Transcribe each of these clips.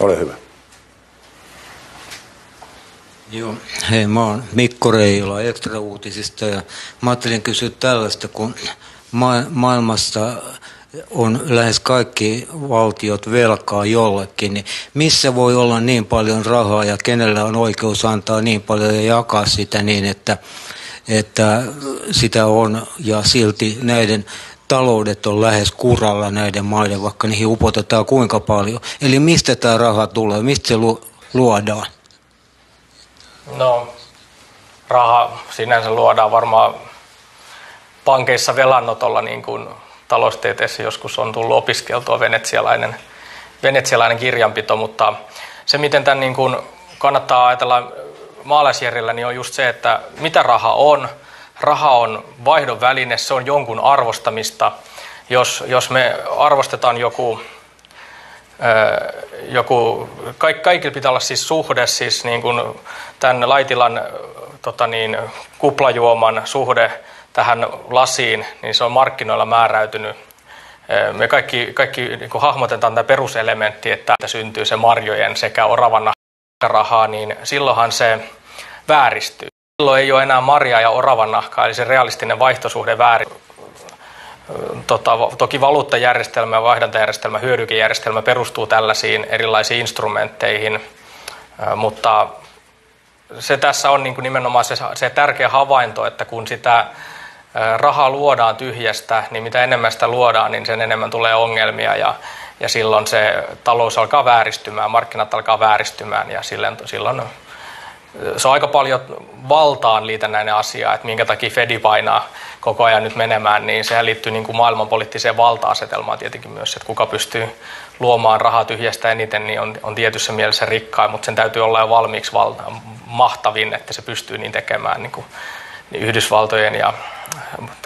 Ole hyvä. Joo, hei, mä oon Mikko Reijola Extra Uutisista ja mä ajattelin kysyä tällaista, kun maailmassa on lähes kaikki valtiot velkaa jollekin, niin missä voi olla niin paljon rahaa ja kenellä on oikeus antaa niin paljon ja jakaa sitä niin, että sitä on ja silti näiden taloudet on lähes kuralla näiden maiden, vaikka niihin upotetaan kuinka paljon. Eli mistä tämä raha tulee, mistä se luodaan? No, raha sinänsä luodaan varmaan pankeissa velanotolla, niin kuin taloustieteessä joskus on tullut opiskeltua venetsialainen kirjanpito, mutta se miten tämän niin kuin kannattaa ajatella maalaisjärjellä, niin on just se, että mitä raha on. Raha on vaihdon väline, se on jonkun arvostamista. Jos me arvostetaan kaikilla pitää olla siis suhde, siis niin kuin tämän Laitilan kuplajuoman suhde tähän lasiin, niin se on markkinoilla määräytynyt. Me kaikki niin kuin hahmotetaan tämä peruselementti, että syntyy se marjojen sekä oravan rahaa, niin silloinhan se vääristyy. Silloin ei ole enää marjaa ja oravan nahkaa, eli se realistinen vaihtosuhde vääristyy. Toki valuuttajärjestelmä, vaihdantajärjestelmä, hyödykejärjestelmä perustuu tällaisiin erilaisiin instrumentteihin, mutta se tässä on niin kuin nimenomaan se tärkeä havainto, että kun sitä rahaa luodaan tyhjästä, niin mitä enemmän sitä luodaan, niin sen enemmän tulee ongelmia ja silloin se talous alkaa vääristymään, markkinat alkaa vääristymään ja silloin se on aika paljon valtaan liitännäinen asia, että minkä takia Fedi painaa koko ajan nyt menemään, niin sehän liittyy niin kuin maailmanpoliittiseen valta-asetelmaan tietenkin myös, että kuka pystyy luomaan rahaa tyhjästä eniten, niin on tietyssä mielessä rikkain, mutta sen täytyy olla jo valmiiksi mahtavin, että se pystyy niin tekemään niin kuin Yhdysvaltojen ja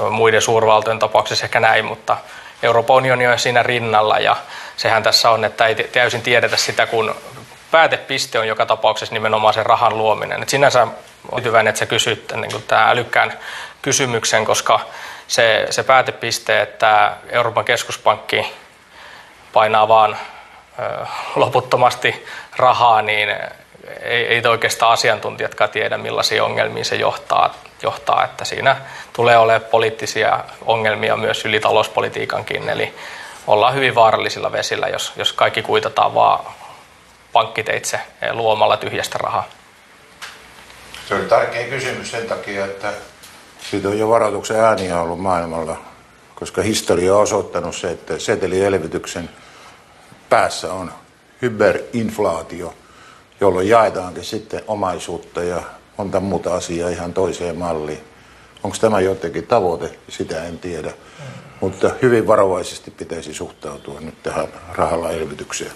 muiden suurvaltojen tapauksessa ehkä näin, mutta Euroopan unioni on siinä rinnalla ja sehän tässä on, että ei täysin tiedetä sitä, kun päätepiste on joka tapauksessa nimenomaan sen rahan luominen. Et sinänsä olen tyytyväinen, että sä kysyt niin tämän älykkään kysymyksen, koska se päätepiste, että Euroopan keskuspankki painaa vaan loputtomasti rahaa, niin ei oikeastaan asiantuntijatkaan tiedä, millaisia ongelmia se johtaa, että siinä tulee olemaan poliittisia ongelmia myös yli talouspolitiikankin, eli ollaan hyvin vaarallisilla vesillä, jos kaikki kuitataan vaan pankkiteitse luomalla tyhjästä rahaa. Se oli tärkeä kysymys sen takia, että siitä on jo varoituksen ääniä ollut maailmalla, koska historia on osoittanut se, että setelielvytyksen päässä on hyperinflaatio, jolloin jaetaankin sitten omaisuutta ja monta muuta asiaa ihan toiseen malliin. Onko tämä jotenkin tavoite? Sitä en tiedä, mutta hyvin varovaisesti pitäisi suhtautua nyt tähän rahalla elvytykseen.